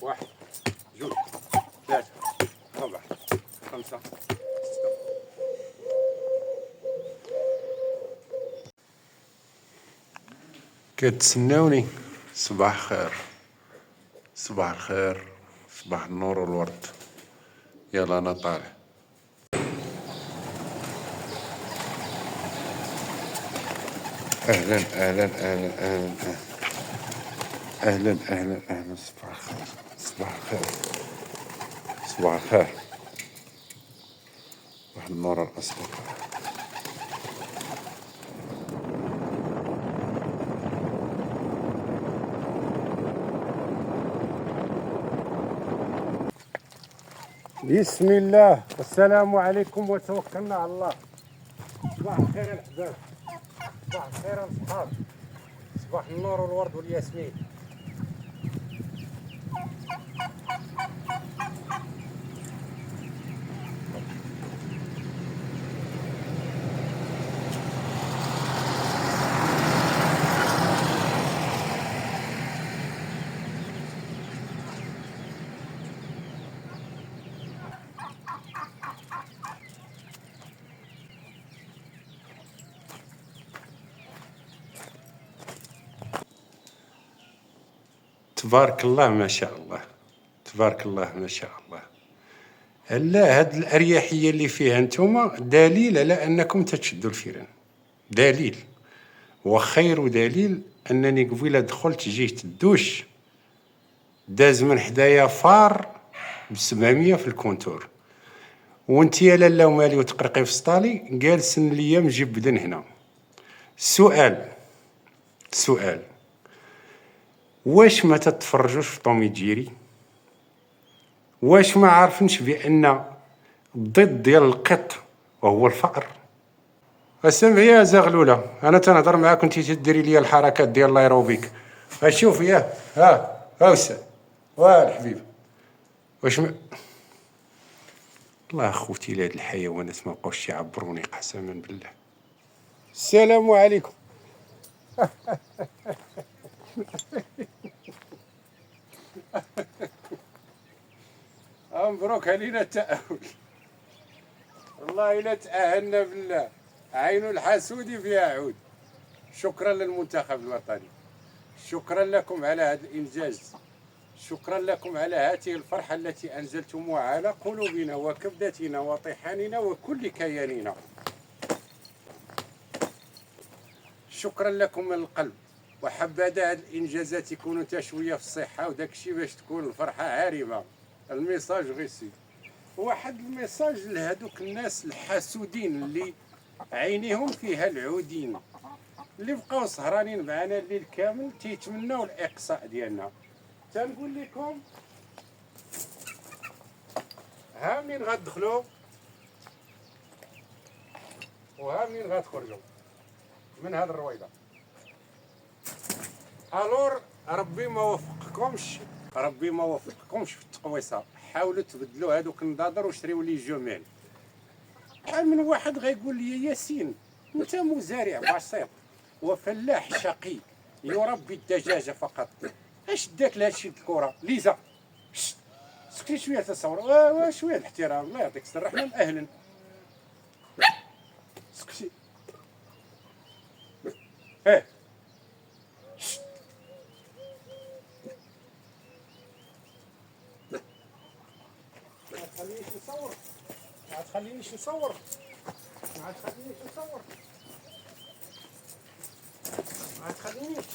واحد، جوج، ثلاثة، أربعة، خمسة، ستة. كتسناوني. صباح الخير، صباح الخير، صباح النور والورد. يلا أنا طالع. أهلا أهلا أهلا أهلا أهلا أهلا أهلا. صباح الخير، صباح الخير، صباح الخير، صباح النور الأصفر. بسم الله والسلام عليكم وتوكلنا على الله. صباح الخير الأحباب، صباح الخير الأصحاب، صباح النور والورد والياسمين. تبارك الله ما شاء الله، تبارك الله ما شاء الله. لا، هاد الأريحية اللي فيها نتوما دليل على أنكم تتشدوا الفيران، دليل وخير دليل أنني قبيله دخلت جيت الدوش داز من حدايا فار ب700 في الكونتور، وانت يا لالا ومالي وتقرقي في سطالي جالسن ليا مجبدن هنا. سؤال، واش ما تتفرجوش في طومي جيري؟ واش ما عارفنش بان الضد ديال القط وهو الفأر؟ اسمعي يا زغلوله، انا تنهضر معاك وانت تديري لي الحركات ديال الايروبيك. اشوف ياه، ها استاذ الحبيب. واش ما... الله خوتي لهاد الحيوانات ما بقاوش يعبروني قسما بالله. السلام عليكم. مبروك علينا التأهل، والله إلا تأهلنا بالله. عين الحسود فيها عود. شكرا للمنتخب الوطني، شكرا لكم على هذا الإنجاز، شكرا لكم على هذه الفرحة التي أنزلتموها على قلوبنا وكبدتنا وطحاننا وكل كياننا. شكرا لكم من القلب، وحبذا هذه الإنجازات يكونوا تشوية في الصحة وداك الشيء باش تكون الفرحة عارمة. الميساج غيسي واحد الميساج لهذوك الناس الحاسودين اللي عينيهم فيها العودين، اللي بقاو سهرانين معنا الليل كامل تيتمناو الإقصاء ديالنا. تنقول لكم ها منين غتدخلوا وها منين غتخرجوا من هذه الرويضه. الور ربي ما وفقكمش، ربي ما وفقكمش في التقويصه. حاولوا تبدلوا هذوك النضادر وشريوا لي جمال. من واحد غيقول لي ياسين انت مزارع بسيط وفلاح شقي يربي الدجاجه فقط، اش داك لهادشي الكره ليزا؟ سكتي شويه تصور، شويه الاحترام، الله يعطيك الصحه، حنا مأهلين. سكتي ما تخلينيش نصور، ما تخلينيش نصور، ما تخلينيش نصور، ما تخلينيش.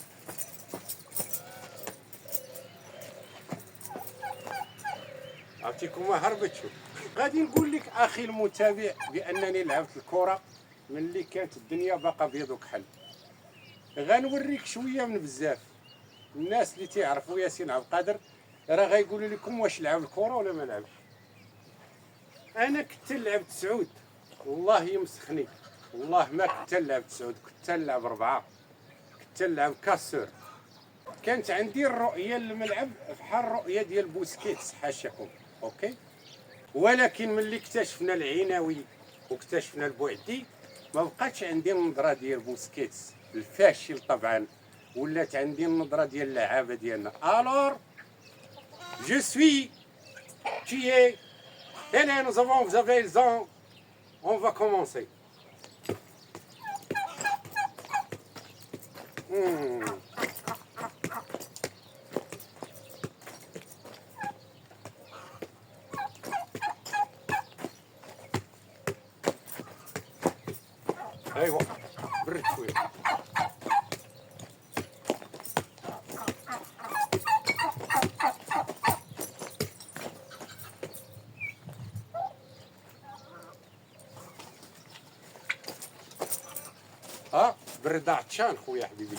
عرفتيكم ما هربتشو. غادي نقول لك اخي المتابع بانني لعبت الكره من اللي كانت الدنيا باقا بيض وكحل. غنوريك شويه من بزاف الناس اللي تيعرفوا ياسين عبد القادر راه غيقولوا لكم واش لعب الكره ولا ما لعبش. انا كنت نلعب 9، والله يمسخني، والله ما كنت نلعب 9، كنت نلعب 4، كنت نلعب كاسور. كانت عندي الرؤيه للملعب بحال الرؤيه ديال بوسكيتس حاشاكم، اوكي. ولكن ملي اكتشفنا العناوي واكتشفنا البوعدي ما بقاتش عندي النظره ديال بوسكيتس الفاشل طبعا، ولات عندي النظره ديال اللعابه ديالنا. الور Je suis, tu es. Allez, vous avez les ans. On va commencer. ايوا برد شويه. برد عطشان خويا حبيبي،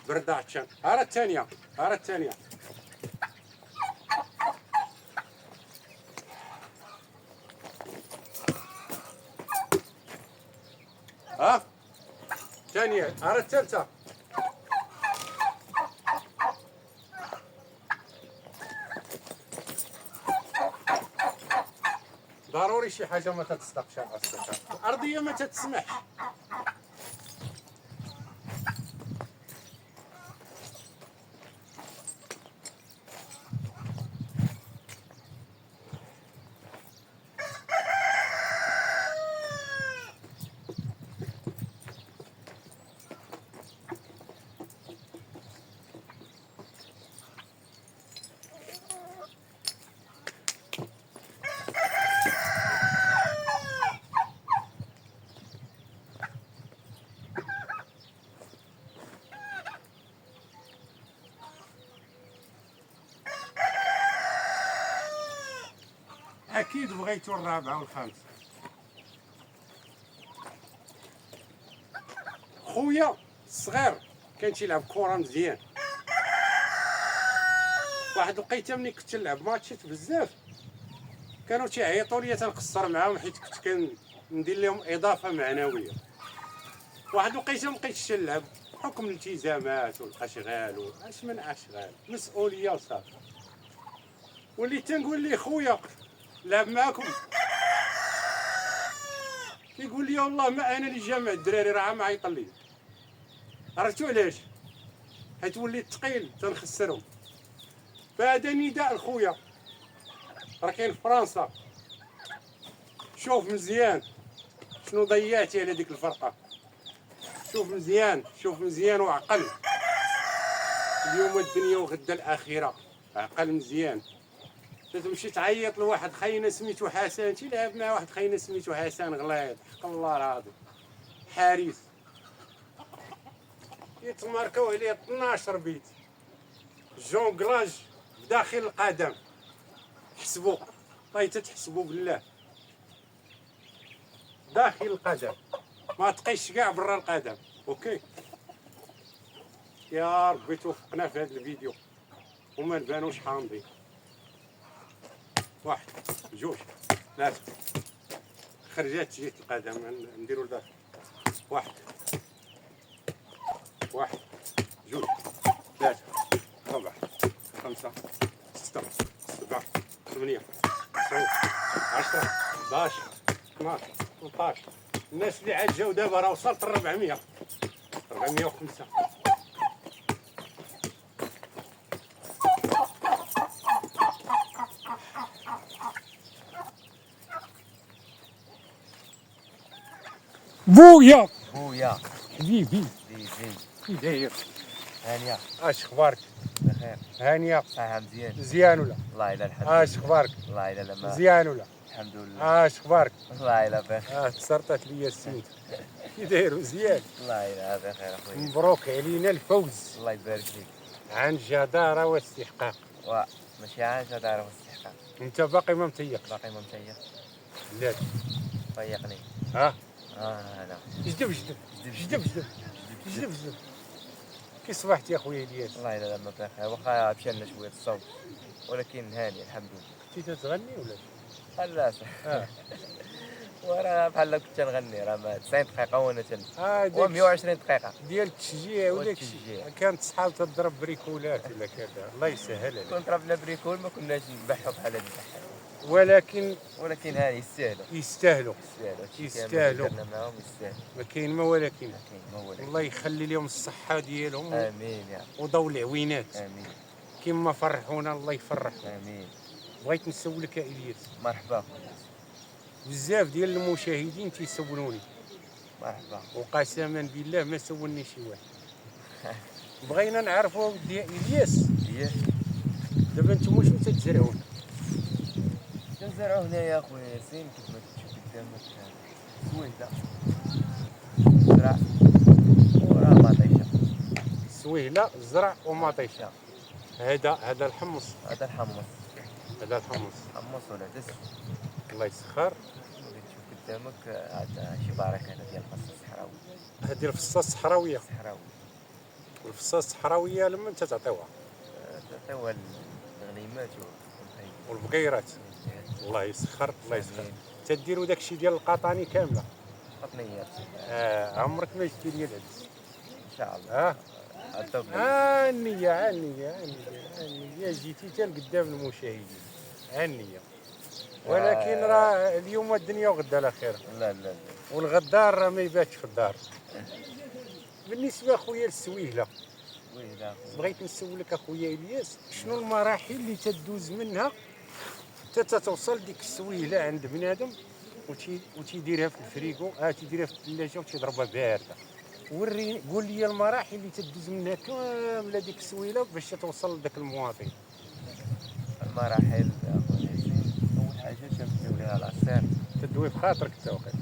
برد عطشان. هارا الثانيه، هارا الثانيه. ثانيه، هارا الثالثه. ضروري شي حاجه ما تتصدقش على الصحه، الارضيه ما تتسمحش. اكيد بغيتو الرابعه والخامسه. خويا الصغير كان تيلعب كره مزيان. واحد الوقيته ملي كنت نلعب ماتشات بزاف كانوا تيعيطوا لي تنقصر معاهم حيت كنت كندير لهم اضافه معنويه. واحد الوقيته مبقيتش نلعب بحكم الالتزامات والاشغال واش من اشغال، مسؤوليه وصافي. وليت تنقول لي خويا لعب معاكم، كيقول لي والله ما انا اللي جامع الدراري راه معيط لي. عرفتوا علاش؟ حيت وليت ثقيل تنخسرهم. فهذا نداء لخويا راه كاين في فرنسا. شوف مزيان شنو ضيعتي على ديك الفرقه. شوف مزيان، شوف مزيان وعقل. اليوم الدنيا وغدا الاخره. عقل مزيان. تمشي تعيط لواحد خاينه سميتو حسن، تيلعب مع واحد خاينه سميتو حسن غليظ، حق الله العظيم. حارس يتماركاو عليه 12 بيت. جونكلاج بداخل القدم. حسبوا طيب تتحسبوا بالله. داخل القدم ما تقيش كاع برا القدم. اوكي يا ربي توفقنا في هذا الفيديو وما نبانوش حامضين. واحد جوج ثلاثة. خرجات جيت القدم نديرو لداخل. واحد جوج ثلاثة ربعة خمسة ستة سبعة ثمانية 9 10 11 12 13. الناس اللي عاد جاو دابا راه وصلت 400 405. بويا حبيبي كي داير؟ هانية. اش اخبارك؟ بخير. هانية؟ صحة مزيان. مزيان ولا؟ الله يلا الحمد لله. اش اخبارك؟ الله يلا لما. مزيان ولا؟ الحمد لله. اش اخبارك؟ الله يلا بخير. تسرطت ليا السيد. كي داير؟ مزيان؟ الله يلا بخير اخويا. مبروك علينا الفوز. الله يبارك فيك. عن جدارة واستحقاق. ماشي عن جدارة واستحقاق. انت باقي ما متيقش؟ باقي ما متيق. لا طيقني. لا جدب كي صبحت يا خويا الياس؟ الله يلا لما بخير، واخا مشى شوية الصوت ولكن هاني الحمد لله. كنتي تتغني ولا؟ خلاص. وراه بحال كنت نغني، راه 90 دقيقة وانا و 120 دقيقة ديال التشجيع وداك الشيء. كانت صحاب تضرب بريكولات ولا كذا، الله يسهل عليك. كنت ضربنا بريكول ما كناش نبحثوا بحال هذا. ولكن هاي يستاهلوا درنا معاهم يستاهلوا. ما كاين ما ولكن. الله يخلي لهم الصحة ديالهم. امين يا رب. وضو العوينات. امين. كيما فرحونا الله يفرحهم. امين. بغيت نسولك يا الياس، مرحبا خويا. بزاف ديال المشاهدين تيسولوني، مرحبا. وقسما بالله ما سولني شي واحد. بغينا نعرفوا ودي يا الياس، هي دابا نتوما شنو تتزرعون؟ تنزرعو هنايا خويا ياسين كيف ما تشوف قدامك سويدة، زرع وراه مطيشة. سويهله، زرع ومطيشه. هذا الحمص، هذا الحمص. هذا الحمص. حمص ولا دس. الله يسخر. اللي تشوف قدامك هذا شي بركة هذا ديال الفص الصحراوي. هذه الفصه الصحراويه. الصحراوي. الفصه الصحراويه لما انت تعطيوها؟ تعطيوها الغنيمات والبقيرات. الله يسخر الله يسخر. تديروا داكشي ديال القطاني كامله؟ قطنيات. عمرك ما جبتي لي العدس ان شاء الله. هانية هانية هانية جيتي حتى لقدام المشاهدين، هانية. ولكن راه اليوم الدنيا وغدا على خير. لا لا لا. والغدار راه ما يباتش في الدار. بالنسبة اخويا للسويهلة، بغيت نسولك اخويا الياس، شنو المراحل اللي تدوز منها حتى توصل ديك السويهلة عند بنادم وتيديرها في الفريكو، تيديرها في الثلاجة وتيضربها باردة؟ وريني، قول لي المراحل اللي تدوز منها كامله ديك السويله باش توصل لذاك المواطن. المراحل اخويا ياسين، اول حاجه تنبداو ليها العصير. تدوي بخاطرك انت وقت.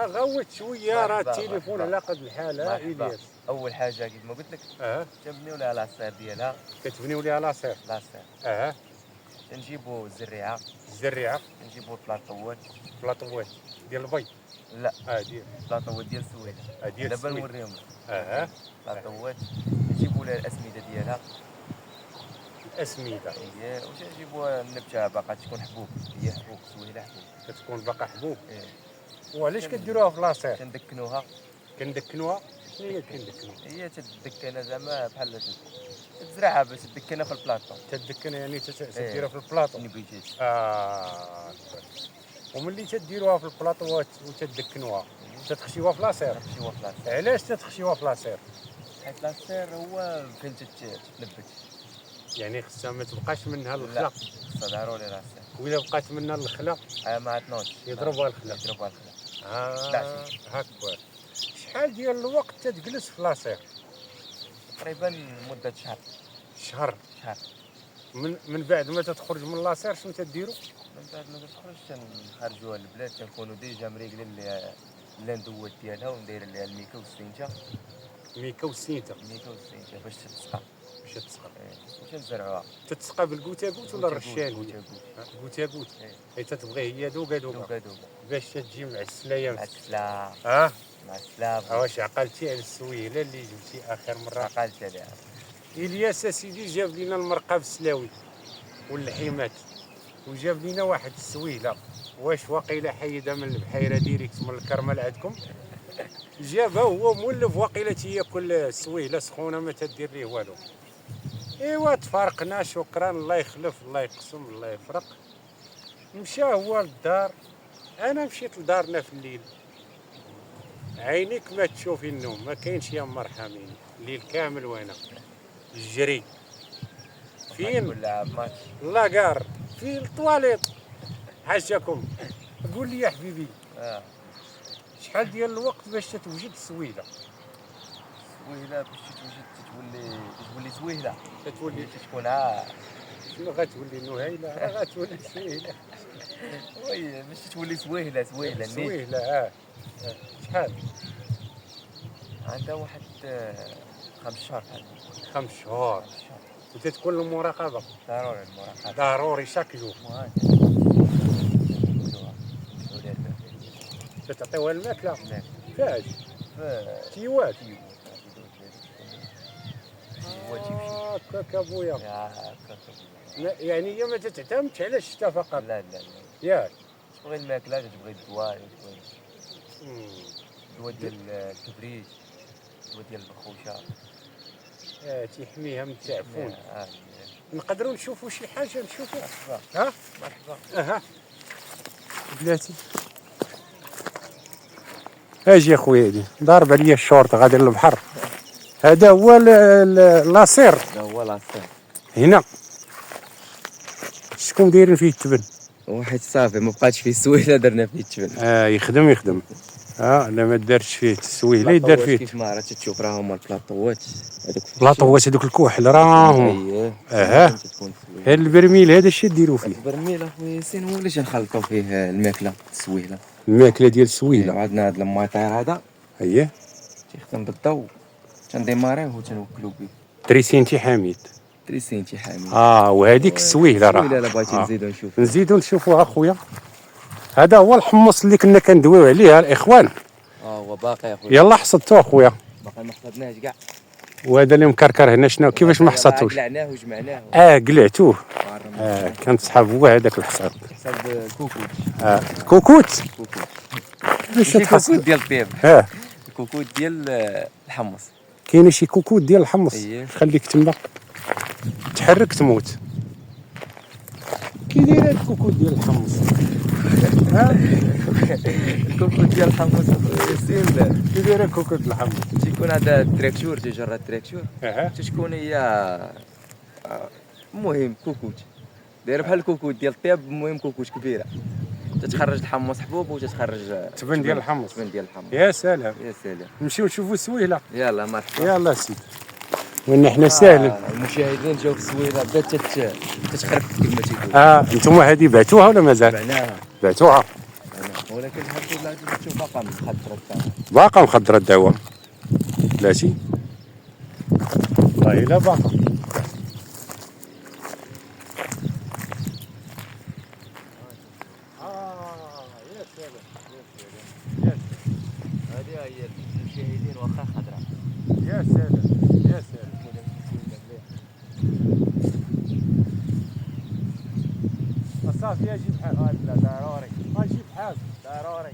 غوت شويه، راه التليفون على قد الحال. الياس، اول حاجه كيف ما قلت لك تنبنيو ليها العصير ديالها. كتبنيو ليها لاصير. نجيبو الزريعه. نجيبو البلاطوات. ديال البيض؟ لا ديال البلاطوات ديال السويله. دابا نوريهم لك. البلاطوات نجيبو لها الاسمده ديالها. الاسمده واش نجيبوها النبته باقا تكون حبوب. هي حبوب سويله حبوب. كتكون باقا حبوب. وعلاش كديروها في لاصير؟ كندكنوها. شنو هي كندكنوها؟ هي تدكنها زعما بحال تزرعها باش تدكنها في البلاطو. تدكنها يعني تديرها في البلاطو. نبيتيش. وملي تديروها في البلاطوات وتدكنوها تتخشيوها في لاصير. علاش تتخشيوها في لاصير؟ حيت لاصير هو فين تتنبت، يعني خصها ما تبقاش منها الخلا. خصها ضروري لاصير. وإلا بقات منها الخلا ما عطنوش يضربوها الخلا. هكا. شحال ديال الوقت تتجلس في لاصير؟ تقريبا مده شهر. من بعد ما تخرج من لاصير شنو تديروا؟ من بعد ما تخرج تنخرجوها للبلاد، تنكونوا ديجا مريقلين ليها اللاندوات ديالها وندايرين ليها الميكا والسينتا باش تتسقى. واش نزرعوها؟ تتسقى بالكوتاكوت ولا الرشان؟ كوتاكوت. حيت تتبغي هي دوكا باش تجي مع السلايه. مع السلامه. واش عقلتي على السويله اللي جبتي اخر مره؟ عقلت عليها. الياس سيدي جاب لنا المرقه بالسلاوي واللحيمات، وجاب لنا واحد السويله. واش واقيلا حيدها من البحيره ديريكت من الكرمل عندكم؟ جابها هو مولف، واقيلا تياكل السويله سخونه ما تدير ليه والو. ايوا تفارقنا، شكرا، الله يخلف الله يقسم الله يفرق. مشى هو للدار، انا مشيت لدارنا في الليل. عينيك ما تشوفي النوم، ما كاينش يا مرحمين، الليل كامل وانا الجري. فين؟ لاكار في الطواليط. حاشاكم. قول لي يا حبيبي، شحال ديال الوقت باش تتوجد السويله؟ باش تولي سويله. تتولي تكون شنو غتولي نهيله؟ راه غتولي سويله. وي باش تولي سويله. سويله. شحال؟ عندها واحد 5 شهور. 5 شهور. وتتكون المراقبه ضروري. ضروري شاك جور. تتعطيوها الماكله فاش؟ تيوات. هكاك ابويا. يعني هي ما تتعتمدش على الشتا فقط؟ لا ياك تبغي الماكله، تبغي الدواء، الدواء ديال الكبريت، الدواء ديال البخوشه. تيحميها من التعفن. نقدروا نشوفوا شي حاجه نشوفوها؟ مرحبا. بلاتي اجي اخويا، ضارب عليا الشورت غادي للبحر. هذا هو لاصير هذا هو لاصير. هنا شكون دايرين فيه التبن؟ واحد صافي ما بقاتش فيه السويله درنا فيه التبن. يخدم. لا ما دارش فيه السويله يدار فيه. كيف ما راه تشوف راه هما البلاطوات هذوك. بلاطوات هذوك الكحل راهم. هذا البرميل هذا اش ديروا فيه؟ البرميل اخويا ياسين هو اللي نخلطوا فيه الماكله السويله. الماكله ديال السويله. عندنا هذا الماطير هذا تيخدم بالضوء تنديماريه وتنوكلو به. تريسينتي حميد. تريسينتي حميد. وهذيك السويله راه. السويله الا بغيتي نزيدو نشوفوها اخويا. هذا هو الحمص اللي كنا كندويو عليه الاخوان. هو باقي اخويا. يلا حصدتو اخويا. باقي ما حصدناهش كاع. وهذا اللي مكركر هنا شنو كيفاش ما حصدتوش؟ قلعناه وجمعناه. قلعتوه. كنسحب هو هذاك الحصاد. حسب الكوكوت. الكوكوت. باش الكوكوت ديال الطيب. الكوكوت ديال الحمص. كاين شي كوكوت ديال الحمص. خليك تما تحرك تموت. كي داير الكوكوت ديال الحمص؟ الكوكوت ديال الحمص ياسين كي داير الكوكوت ديال الحمص؟ تيكون هذا التراكتور تيجرى التراكتور. تتكون هي المهم كوكوت داير بحال الكوكوت ديال الطيب. المهم كوكوت كبيره تتخرج الحمص حبوب وتتخرج تبن ديال الحمص. الحمص. يا سلام. نمشيو نشوفوا السويله. يلا مرحبا. يلا سيدي. وإن حنا ساهلين. المشاهدين جاو في السويله بدات تتخربق كما تيقول. انتم هذه بعتوها ولا مازال؟ بعتوها. ولكن الحمد لله تشوف باقا مخضره. باقا مخضره الدعوه. بلاتي والله الا باقا. يا سلام. هذه هي المشاهدين واخا خضراء. يا سلام. صافي اجيب حال. لا ضروري. اجيب حال ضروري.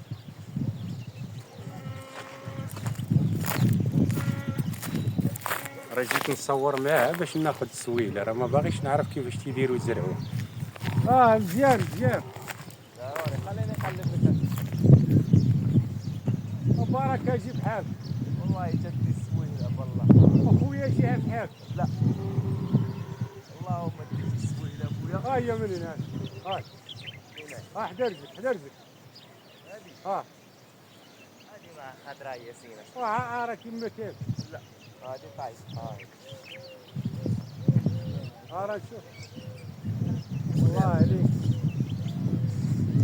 راه جيت نصور معاه باش ناخذ السويله. راه ما باغيش نعرف كيفاش تيديروا يزرعوه. مزيان. ضروري خليني نقلب لك. مبارك اجيب حال. والله تدي السويله والله. اخويا جيها بحال. لا اللهم دير السويله اخويا. هيا من هنا. حدا رزق. هذه مع خضراء ياسين. راه كيما كاين. لا هذه طايح. راه شوف. الله عليك.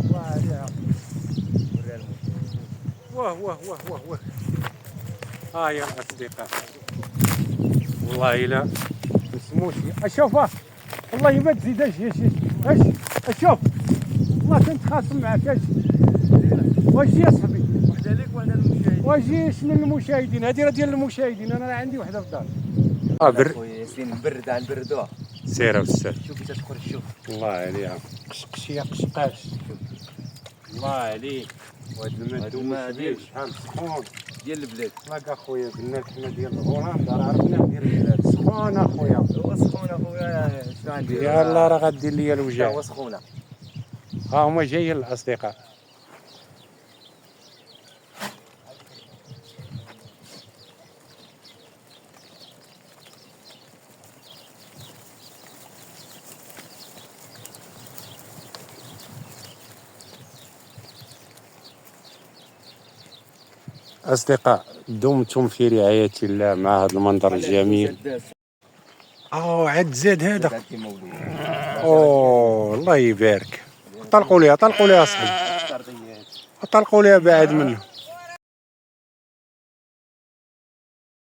الله عليها. واه يا اصدقاء. والله الا مسموش. اشوفه والله ما تزيدش. اشوف والله كنت خاصم معك. واجي يا صاحبي. وحده ليك وحده للمشاهدين. واجي شنو المشاهدين؟ هذه راه ديال المشاهدين. انا راه عندي وحده في الدار. خويا ياسين نبردوها. سير استاذ. شوفي تتخرج. شوف الله عليها. قشقش يا قشقاش. الله عليك. وهاد الماء ديال شحال سخون ديال البلاد. لاك اخويا قلنا لك حنا ديال هولندا راه عرفنا ندير البلاد سخون اخويا. هو سخون اخويا. شنو غندير؟ يلا راه غدير ليا الوجع. هو سخونه. هما جايين الاصدقاء. أصدقاء دمتم في رعاية الله مع هذا المنظر الجميل. عاد زاد هذا. الله يبارك. طلقوا ليها أصحابي. طلقوا ليها بعد منه.